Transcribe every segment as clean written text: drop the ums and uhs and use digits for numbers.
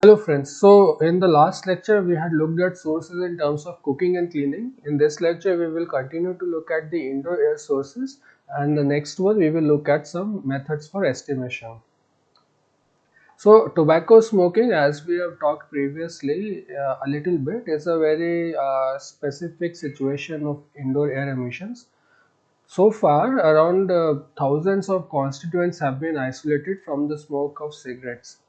Hello friends, so in the last lecture we had looked at sources in terms of cooking and cleaning. In this lecture we will continue to look at the indoor air sources, and the next one we will look at some methods for estimation. So tobacco smoking, as we have talked previously a little bit, is a very specific situation of indoor air emissions. So far around thousands of constituents have been isolated from the smoke of cigarettes.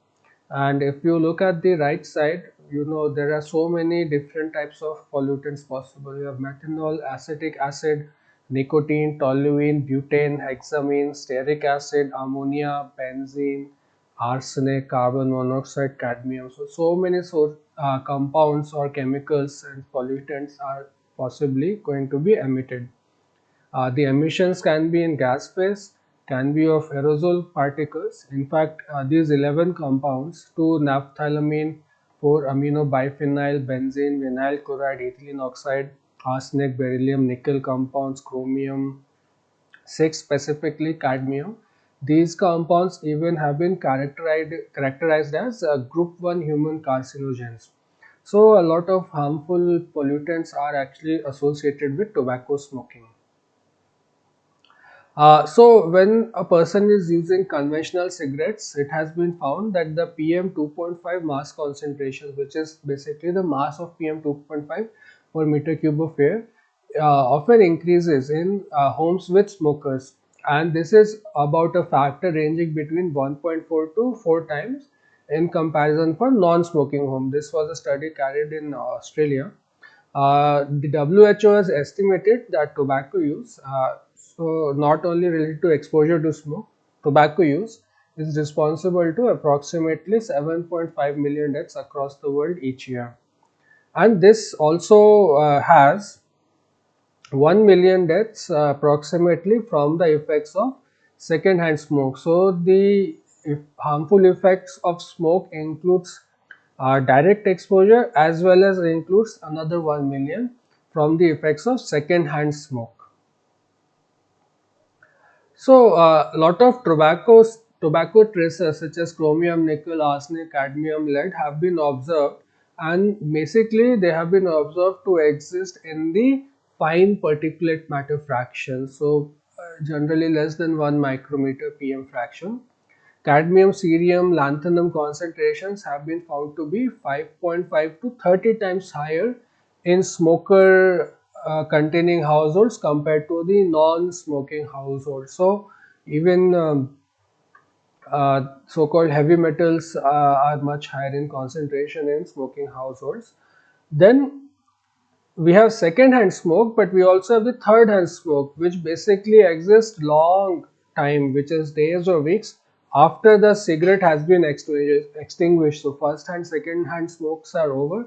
And if you look at the right side, there are so many different types of pollutants possible. You have methanol, acetic acid, nicotine, toluene, butane, hexamine, stearic acid, ammonia, benzene, arsenic, carbon monoxide, cadmium. So many compounds or chemicals and pollutants are possibly going to be emitted. The emissions can be in gas phase, can be of aerosol particles. In fact, these 11 compounds, 2 naphthylamine, 4 amino biphenyl, benzene, vinyl chloride, ethylene oxide, arsenic, beryllium, nickel compounds, chromium, 6 specifically cadmium. These compounds even have been characterized as group 1 human carcinogens. So a lot of harmful pollutants are actually associated with tobacco smoking. So when a person is using conventional cigarettes, it has been found that the PM 2.5 mass concentration, which is basically the mass of PM 2.5 per meter cube of air, often increases in homes with smokers, and this is about a factor ranging between 1.4 to 4 times in comparison for non-smoking home. This was a study carried in Australia. The WHO has estimated that tobacco use, so not only related to exposure to smoke, tobacco use is responsible to approximately 7.5 million deaths across the world each year. And this also has 1 million deaths approximately from the effects of second-hand smoke. So the harmful effects of smoke includes direct exposure as well as includes another 1 million from the effects of second-hand smoke. So a lot of tobacco traces such as chromium, nickel, arsenic, cadmium, lead have been observed, and basically they have been observed to exist in the fine particulate matter fraction. So generally less than 1 micrometer PM fraction. Cadmium, cerium, lanthanum concentrations have been found to be 5.5 to 30 times higher in smoker containing households compared to the non-smoking households. So even so-called heavy metals are much higher in concentration in smoking households. Then we have second-hand smoke, but we also have the third-hand smoke, which basically exists long time, which is days or weeks after the cigarette has been extinguished. So first-hand, second-hand smokes are over.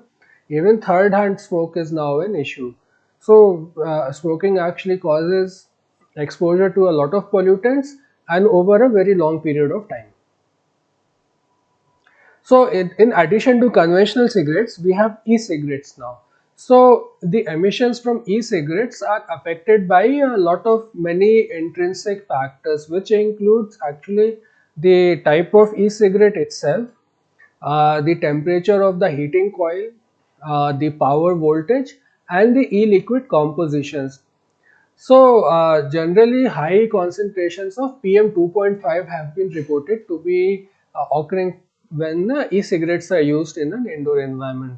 Even third-hand smoke is now an issue. So smoking actually causes exposure to a lot of pollutants and over a very long period of time. So in addition to conventional cigarettes, we have e-cigarettes now. So the emissions from e-cigarettes are affected by a lot of many intrinsic factors, which includes actually the type of e-cigarette itself, the temperature of the heating coil, the power voltage, and the e-liquid compositions. So generally high concentrations of PM 2.5 have been reported to be occurring when e-cigarettes are used in an indoor environment.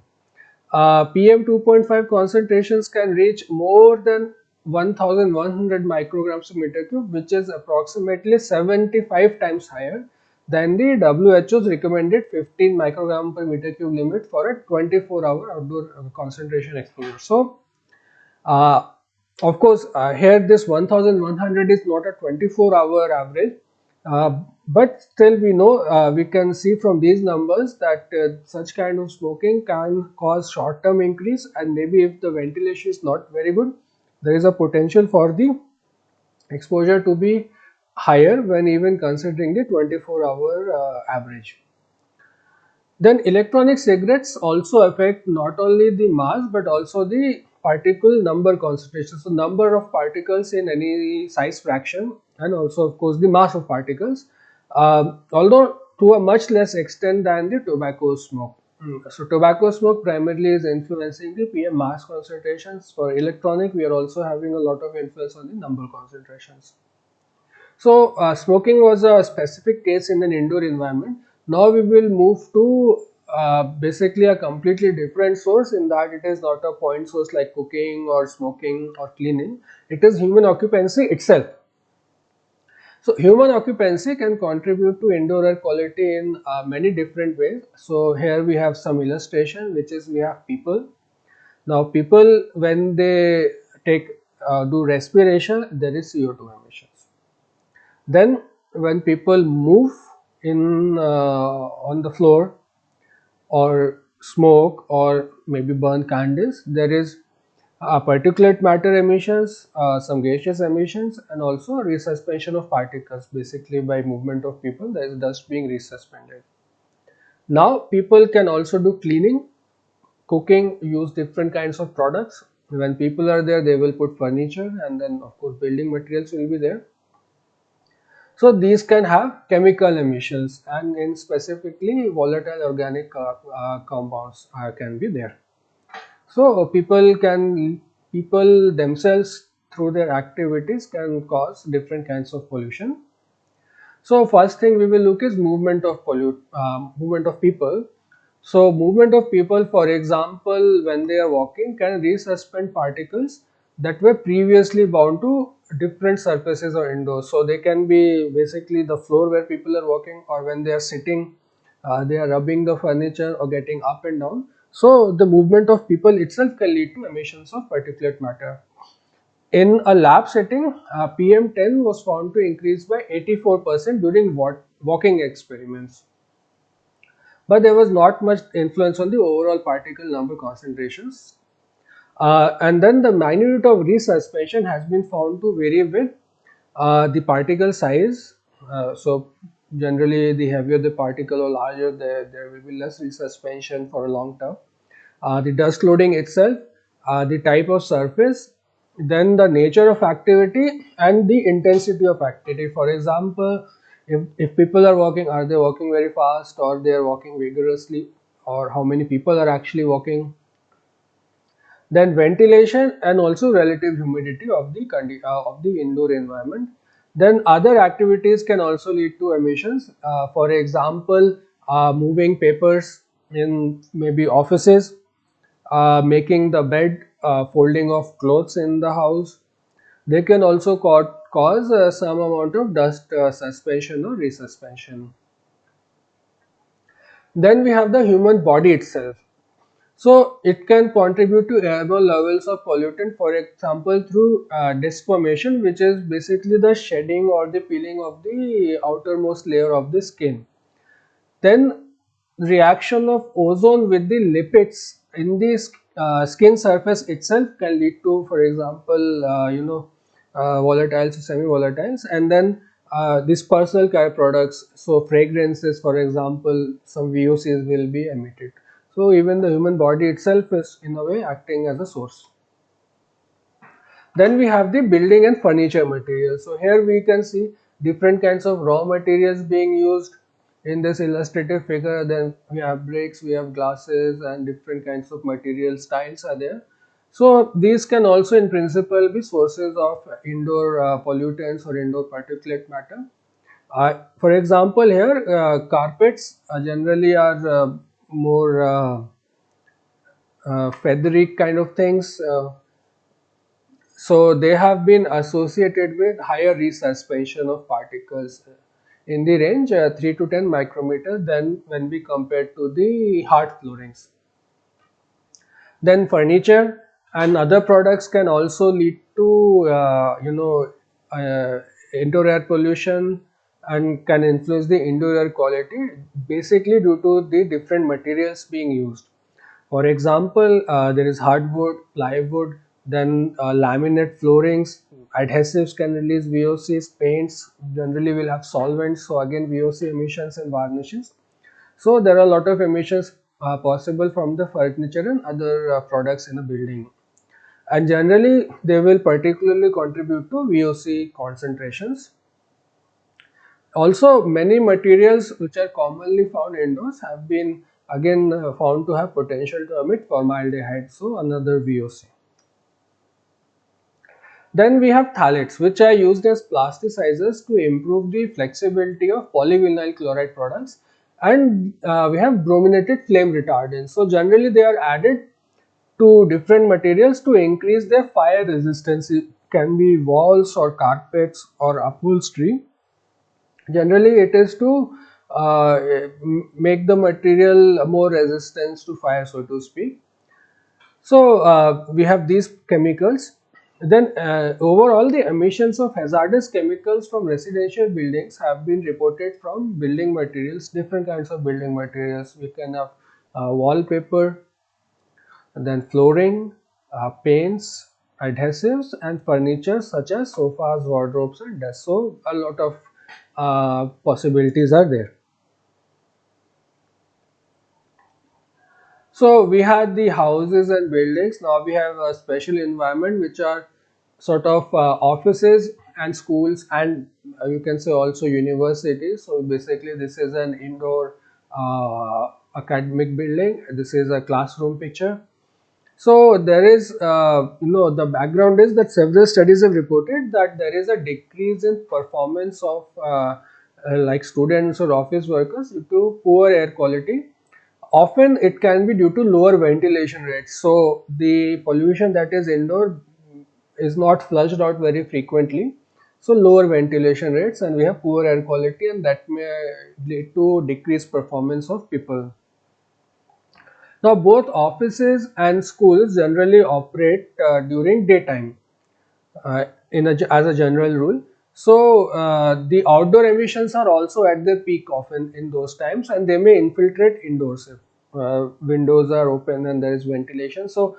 PM 2.5 concentrations can reach more than 1100 micrograms per meter cube, which is approximately 75 times higher than the WHO's recommended 15 microgram per meter cube limit for a 24-hour outdoor concentration exposure. So uh, of course, here this 1100 is not a 24-hour average, but still we know, we can see from these numbers that such kind of smoking can cause short-term increase, and maybe if the ventilation is not very good, there is a potential for the exposure to be higher when even considering the 24-hour average. Then electronic cigarettes also affect not only the mass but also the particle number concentration. So number of particles in any size fraction, and also of course the mass of particles. Although to a much less extent than the tobacco smoke. So tobacco smoke primarily is influencing the PM mass concentrations. For electronic, we are also having a lot of influence on the number concentrations. So smoking was a specific case in an indoor environment. Now we will move to basically a completely different source, in that it is not a point source like cooking or smoking or cleaning. It is human occupancy itself. So human occupancy can contribute to indoor air quality in many different ways. So here we have some illustration, which is we have people. Now people, when they take do respiration, there is CO2 emissions. Then when people move in on the floor or smoke or maybe burn candles, there is particulate matter emissions, some gaseous emissions, and also resuspension of particles. Basically, by movement of people, there is dust being resuspended. Now, people can also do cleaning, cooking, use different kinds of products. When people are there, they will put furniture, and then of course building materials will be there. So these can have chemical emissions, and in specifically volatile organic compounds can be there. So people themselves through their activities can cause different kinds of pollution. So first thing we will look is movement of people. So movement of people, for example, when they are walking, can resuspend particles that were previously bound to different surfaces or indoors. So they can be basically the floor where people are walking, or when they are sitting, they are rubbing the furniture or getting up and down. So the movement of people itself can lead to emissions of particulate matter. In a lab setting, PM10 was found to increase by 84% during walking experiments. But there was not much influence on the overall particle number concentrations. And then the magnitude of resuspension has been found to vary with the particle size. So generally, the heavier the particle or larger, there will be less resuspension for a long term. The dust loading itself, the type of surface, then the nature of activity and the intensity of activity. For example, if people are walking, are they walking very fast, or they are walking vigorously, or how many people are actually walking. Then ventilation and also relative humidity of the indoor environment. Then other activities can also lead to emissions. For example, moving papers in maybe offices, making the bed, folding of clothes in the house. They can also cause some amount of dust suspension or resuspension. Then we have the human body itself. So it can contribute to airborne levels of pollutant, for example, through disc formation, which is basically the shedding or the peeling of the outermost layer of the skin. Then reaction of ozone with the lipids in the skin surface itself can lead to, for example, volatiles, semi-volatiles, and then these personal care products, so fragrances, for example, some VOCs will be emitted. So even the human body itself is in a way acting as a source. Then we have the building and furniture materials. So here we can see different kinds of raw materials being used in this illustrative figure. Then we have bricks, we have glasses, and different kinds of materials, tiles are there. So these can also in principle be sources of indoor pollutants or indoor particulate matter. For example, here carpets generally are more feathery kind of things. So they have been associated with higher resuspension of particles in the range 3 to 10 micrometer than when we compare to the hard floorings. Then furniture and other products can also lead to indoor air pollution and can influence the indoor air quality, basically due to the different materials being used. For example, there is hardwood, plywood, then laminate floorings, adhesives can release VOCs, paints generally will have solvents, so again VOC emissions, and varnishes. So there are a lot of emissions possible from the furniture and other products in a building, and generally they will particularly contribute to VOC concentrations. Also, many materials which are commonly found indoors have been again found to have potential to emit formaldehyde, so another VOC. Then we have phthalates, which are used as plasticizers to improve the flexibility of polyvinyl chloride products, and we have brominated flame retardants. So generally they are added to different materials to increase their fire resistance. It can be walls or carpets or upholstery. Generally it is to make the material more resistant to fire, so to speak. So we have these chemicals. Then overall the emissions of hazardous chemicals from residential buildings have been reported from building materials, different kinds of building materials. We can have wallpaper, then flooring, paints, adhesives, and furniture such as sofas, wardrobes, and desks. So a lot of possibilities are there. So we had the houses and buildings. Now we have a special environment which are sort of offices and schools, and you can say also universities. So basically this is an indoor academic building. This is a classroom picture. So there is, the background is that several studies have reported that there is a decrease in performance of like students or office workers due to poor air quality. Often it can be due to lower ventilation rates. So the pollution that is indoor is not flushed out very frequently. So lower ventilation rates, and we have poor air quality, and that may lead to decreased performance of people. Now, both offices and schools generally operate during daytime as a general rule. So, the outdoor emissions are also at their peak often in those times, and they may infiltrate indoors if windows are open and there is ventilation. So,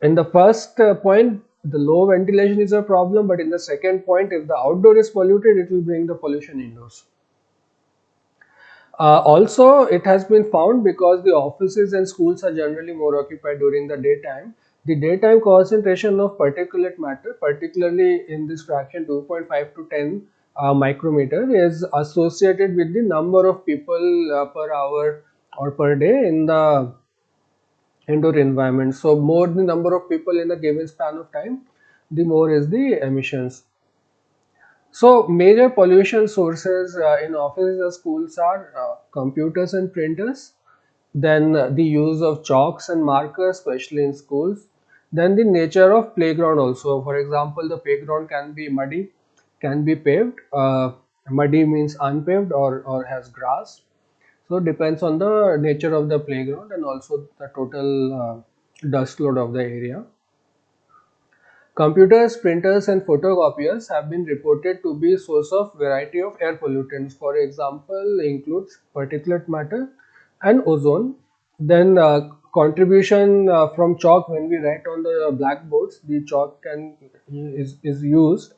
in the first point, the low ventilation is a problem, but in the second point, if the outdoor is polluted, it will bring the pollution indoors. Also, it has been found because the offices and schools are generally more occupied during the daytime. The daytime concentration of particulate matter, particularly in this fraction 2.5 to 10 micrometer, is associated with the number of people per hour or per day in the indoor environment. So, more the number of people in a given span of time, the more is the emissions. So, major pollution sources in offices and schools are computers and printers, then the use of chalks and markers, especially in schools, then the nature of playground also. For example, the playground can be muddy, can be paved. Muddy means unpaved or has grass. So, it depends on the nature of the playground and also the total dust load of the area. Computers, printers, and photocopiers have been reported to be a source of variety of air pollutants. For example, includes particulate matter and ozone. Then contribution from chalk. When we write on the blackboards, the chalk is used,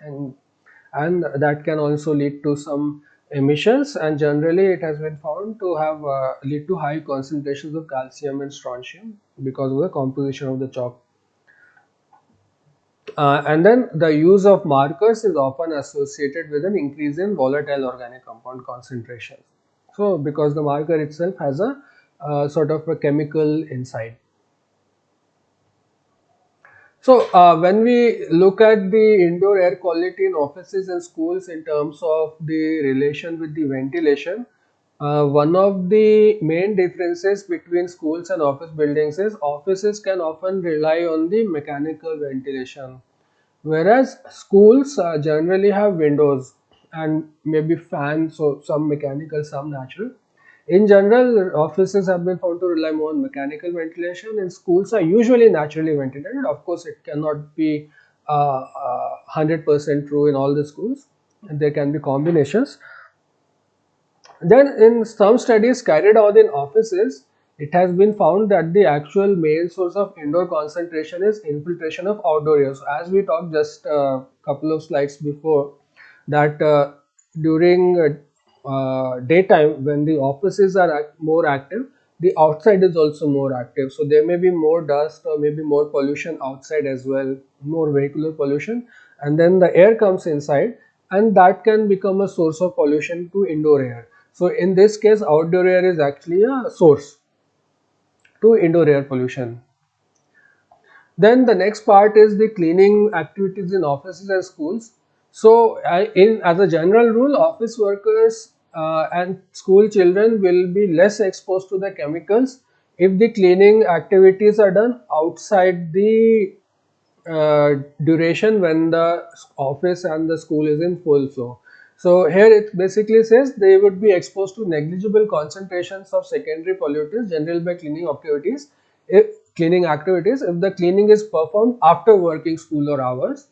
and that can also lead to some emissions. And generally, it has been found to have lead to high concentrations of calcium and strontium because of the composition of the chalk. And then the use of markers is often associated with an increase in volatile organic compound concentration. So, because the marker itself has a sort of a chemical inside. So, when we look at the indoor air quality in offices and schools in terms of the relation with the ventilation, one of the main differences between schools and office buildings is offices can often rely on the mechanical ventilation, whereas schools generally have windows and maybe fans, so some mechanical, some natural. In general, offices have been found to rely more on mechanical ventilation, and schools are usually naturally ventilated. Of course, it cannot be 100% true in all the schools, and there can be combinations. Then, in some studies carried out in offices, it has been found that the actual main source of indoor concentration is infiltration of outdoor air. So, as we talked just a couple of slides before, that during daytime, when the offices are more active, the outside is also more active. So, there may be more dust or maybe more pollution outside as well, more vehicular pollution, and then the air comes inside, and that can become a source of pollution to indoor air. So in this case, outdoor air is actually a source to indoor air pollution. Then the next part is the cleaning activities in offices and schools. So, as a general rule, office workers and school children will be less exposed to the chemicals if the cleaning activities are done outside the duration when the office and the school is in full flow. So here it basically says they would be exposed to negligible concentrations of secondary pollutants generated by cleaning activities if the cleaning is performed after working school or hours.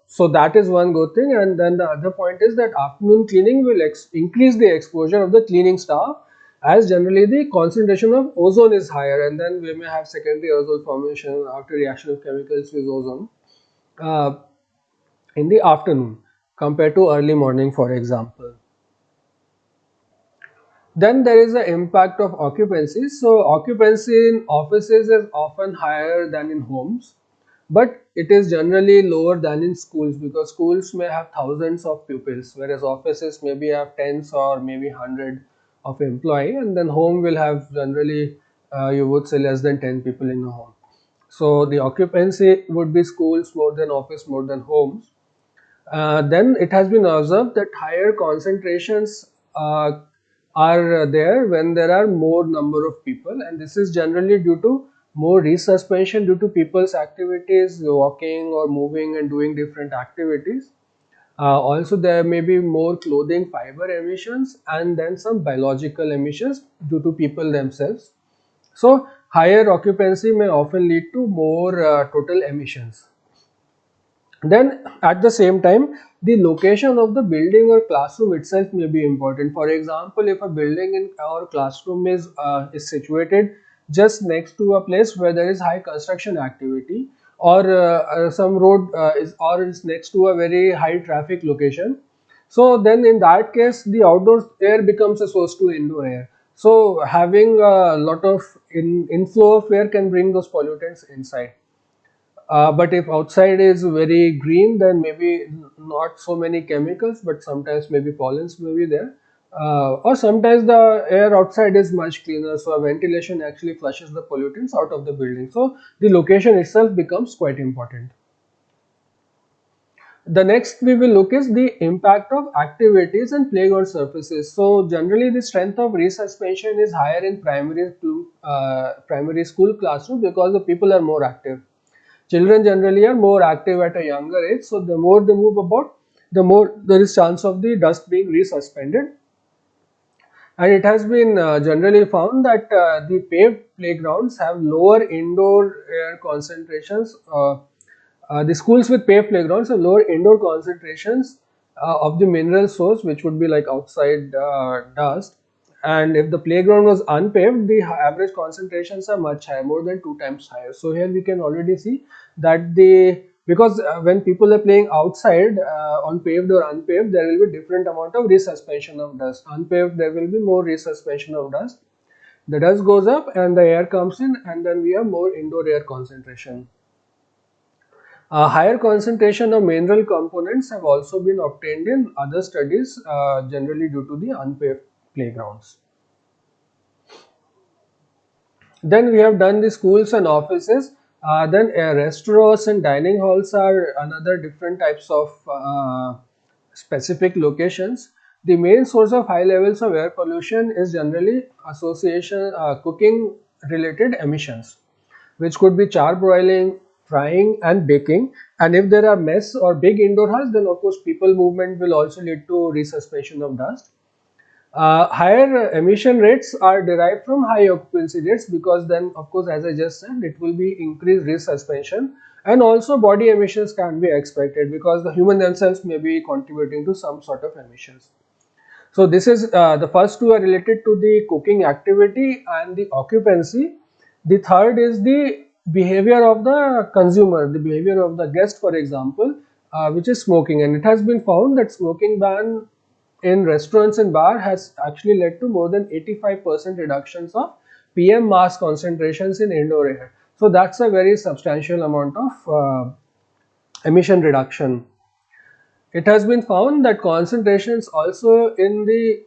So that is one good thing, and then the other point is that afternoon cleaning will increase the exposure of the cleaning staff, as generally the concentration of ozone is higher, and then we may have secondary aerosol formation after reaction of chemicals with ozone uh, in the afternoon compared to early morning, for example. Then there is the impact of occupancy. So occupancy in offices is often higher than in homes, but it is generally lower than in schools, because schools may have thousands of pupils, whereas offices maybe have tens or maybe 100 of employee, and then home will have generally you would say less than 10 people in a home. So the occupancy would be schools more than office more than homes. Then it has been observed that higher concentrations are there when there are more number of people, and this is generally due to more resuspension due to people's activities, walking or moving and doing different activities. Also, there may be more clothing fiber emissions and then some biological emissions due to people themselves. So, higher occupancy may often lead to more total emissions. Then at the same time, the location of the building or classroom itself may be important. For example, if a building in our classroom is situated just next to a place where there is high construction activity, or some road is next to a very high traffic location, so then in that case the outdoor air becomes a source to indoor air. So having a lot of inflow of air can bring those pollutants inside. But if outside is very green, then maybe not so many chemicals, but sometimes maybe pollens may be there. Or sometimes the air outside is much cleaner, so ventilation actually flushes the pollutants out of the building. So the location itself becomes quite important. The next we will look is the impact of activities and playground surfaces. So generally the strength of resuspension is higher in primary school classroom because the people are more active. Children generally are more active at a younger age, so the more they move about, the more there is chance of the dust being resuspended. And it has been generally found that the paved playgrounds have lower indoor air concentrations. The schools with paved playgrounds have lower indoor concentrations of the mineral source, which would be like outside dust. And if the playground was unpaved, the average concentrations are much higher, more than 2 times higher. So here we can already see that because when people are playing outside on paved or unpaved, there will be different amount of resuspension of dust. Unpaved, there will be more resuspension of dust. The dust goes up and the air comes in, and then we have more indoor air concentration. Higher concentration of mineral components have also been obtained in other studies, generally due to the unpaved playgrounds. Then we have done the schools and offices. Then restaurants and dining halls are another different types of specific locations. The main source of high levels of air pollution is generally cooking related emissions, which could be char broiling, frying and baking. And if there are mess or big indoor halls, then of course people movement will also lead to resuspension of dust. Higher emission rates are derived from high occupancy rates, because then of course, as I just said, it will be increased resuspension, and also body emissions can be expected because the human themselves may be contributing to some sort of emissions. So this is the first two are related to the cooking activity and the occupancy. The third is the behavior of the consumer, the behavior of the guest, for example, which is smoking. And it has been found that smoking ban in restaurants and bar has actually led to more than 85% reductions of PM mass concentrations in indoor air. So that's a very substantial amount of emission reduction. It has been found that concentrations also in the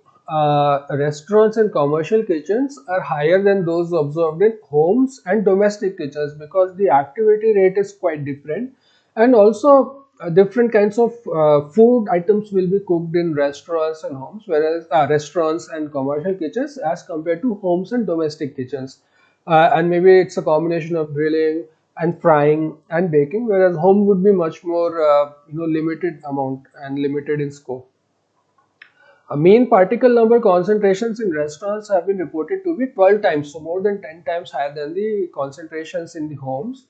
restaurants and commercial kitchens are higher than those observed in homes and domestic kitchens, because the activity rate is quite different, and also different kinds of food items will be cooked in restaurants and homes, whereas restaurants and commercial kitchens as compared to homes and domestic kitchens. And maybe it's a combination of grilling and frying and baking, whereas home would be much more limited amount and limited in scope. Mean particle number concentrations in restaurants have been reported to be 12 times, so more than 10 times higher than the concentrations in the homes,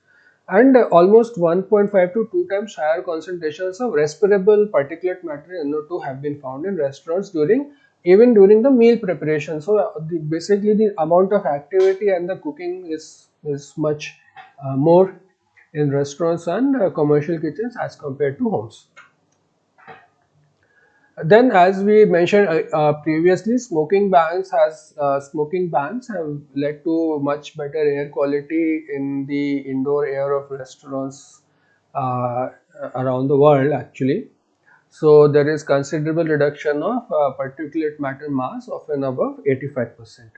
and almost 1.5 to 2 times higher concentrations of respirable particulate matter NO2 have been found in restaurants during the meal preparation. So basically the amount of activity and the cooking is much more in restaurants and commercial kitchens as compared to homes. Then, as we mentioned previously, smoking bans have led to much better air quality in the indoor air of restaurants uh, around the world, actually. So there is considerable reduction of particulate matter mass of an above 85%.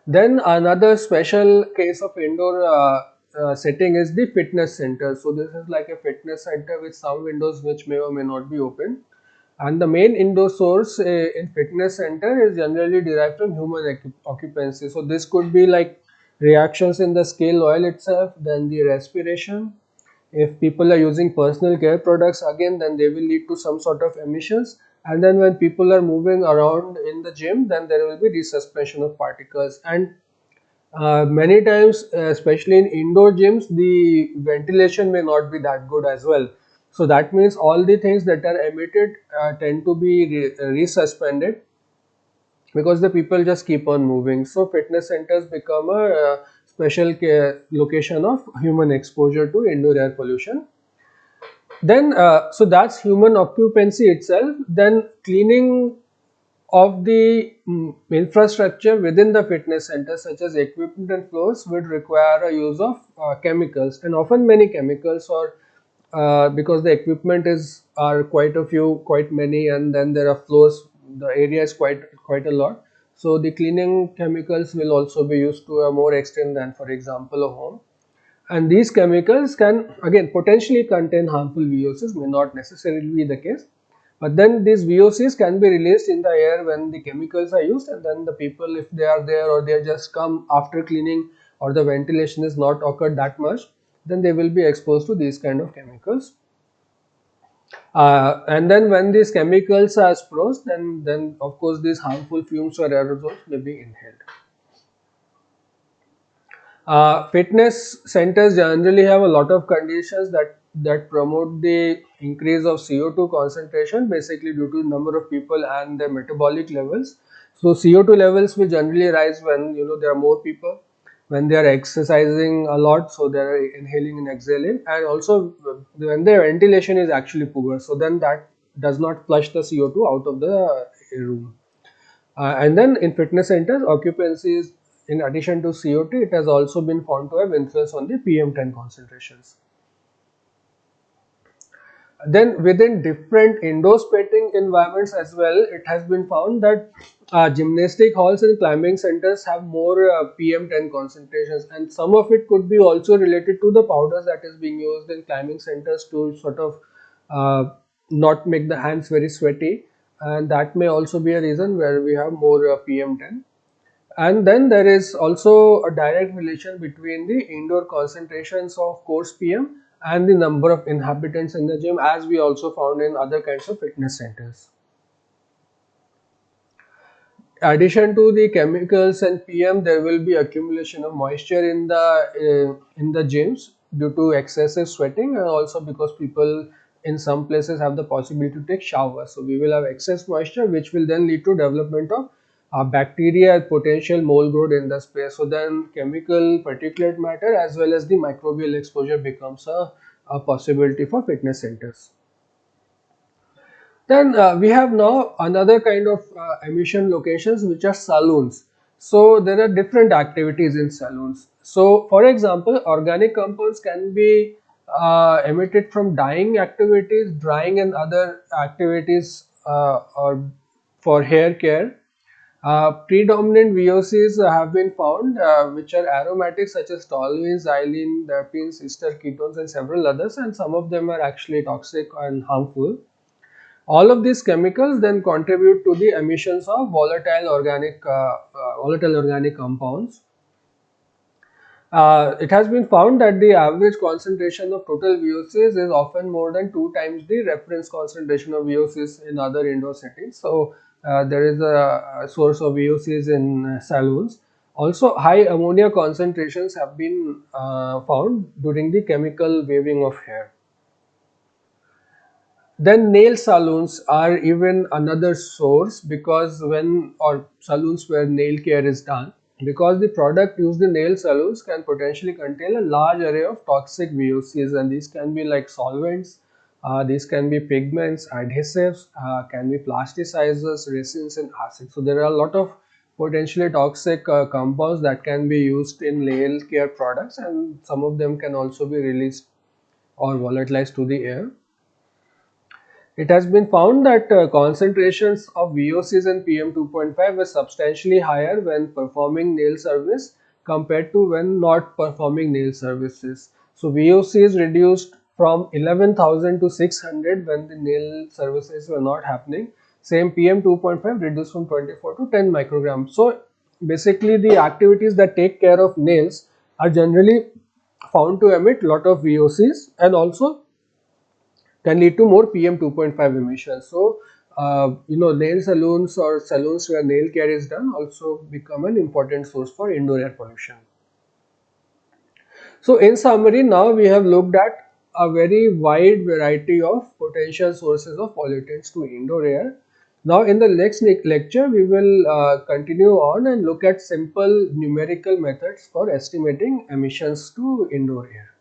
Then another special case of indoor setting is the fitness center. So this is like a fitness center with some windows which may or may not be open. And the main indoor source in fitness center is generally derived from human occupancy. So this could be like reactions in the scale oil itself, then the respiration. If people are using personal care products, again, then they will lead to some sort of emissions. And then when people are moving around in the gym, then there will be resuspension of particles. And many times, especially in indoor gyms, the ventilation may not be that good as well. So that means all the things that are emitted tend to be resuspended, because the people just keep on moving. So fitness centers become a special location of human exposure to indoor air pollution. Then so that's human occupancy itself. Then cleaning of the infrastructure within the fitness center, such as equipment and floors, would require a use of chemicals, and often many chemicals, or because the equipment are quite many, and then there are floors, the area is quite a lot. So the cleaning chemicals will also be used to a more extent than, for example, a home. And these chemicals can again potentially contain harmful VOCs, may not necessarily be the case, but then these VOCs can be released in the air when the chemicals are used, and then the people, if they are there or they just come after cleaning, or the ventilation is not occurred that much, then they will be exposed to these kind of chemicals. And then when these chemicals are exposed, then of course these harmful fumes or aerosols may be inhaled. Fitness centers generally have a lot of conditions that promote the increase of CO2 concentration, basically due to the number of people and their metabolic levels. So CO2 levels will generally rise when there are more people, when they are exercising a lot, so they are inhaling and exhaling, and also when their ventilation is actually poor, so then that does not flush the CO2 out of the room. And then in fitness centers, occupancy is, in addition to CO2, it has also been found to have influence on the PM10 concentrations. Then within different indoor skating environments as well, it has been found that gymnastic halls and climbing centers have more PM10 concentrations, and some of it could be also related to the powders that is being used in climbing centers to sort of uh, not make the hands very sweaty, and that may also be a reason where we have more PM10. And then there is also a direct relation between the indoor concentrations of coarse PM and the number of inhabitants in the gym, as we also found in other kinds of fitness centers. Addition to the chemicals and PM, there will be accumulation of moisture in the gyms due to excessive sweating, and also because people in some places have the possibility to take showers. So we will have excess moisture, which will then lead to development of bacteria and potential mold growth in the space. So then chemical particulate matter as well as the microbial exposure becomes a possibility for fitness centers. Then we have now another kind of emission locations, which are saloons. So there are different activities in saloons. So for example, organic compounds can be emitted from dyeing activities, drying and other activities or for hair care. Predominant VOCs have been found, which are aromatics such as toluene, xylene, terpenes, ester ketones, and several others, and some of them are actually toxic and harmful. All of these chemicals then contribute to the emissions of volatile organic compounds. It has been found that the average concentration of total VOCs is often more than 2 times the reference concentration of VOCs in other indoor settings. So, there is a source of VOCs in saloons. Also, high ammonia concentrations have been found during the chemical weaving of hair. Then nail saloons are even another source, because or saloons where nail care is done, because the product used in nail saloons can potentially contain a large array of toxic VOCs, and these can be like solvents, these can be pigments, adhesives, can be plasticizers, resins, and acids. So there are a lot of potentially toxic compounds that can be used in nail care products, and some of them can also be released or volatilized to the air. It has been found that concentrations of VOCs and PM2.5 were substantially higher when performing nail service compared to when not performing nail services. So VOC is reduced from 11,000 to 600 when the nail services were not happening. Same PM2.5 reduced from 24 to 10 micrograms. So basically the activities that take care of nails are generally found to emit lot of VOCs, and also can lead to more PM2.5 emissions. So, nail saloons or saloons where nail care is done also become an important source for indoor air pollution. So, in summary, now we have looked at a very wide variety of potential sources of pollutants to indoor air. Now, in the next lecture, we will continue on and look at simple numerical methods for estimating emissions to indoor air.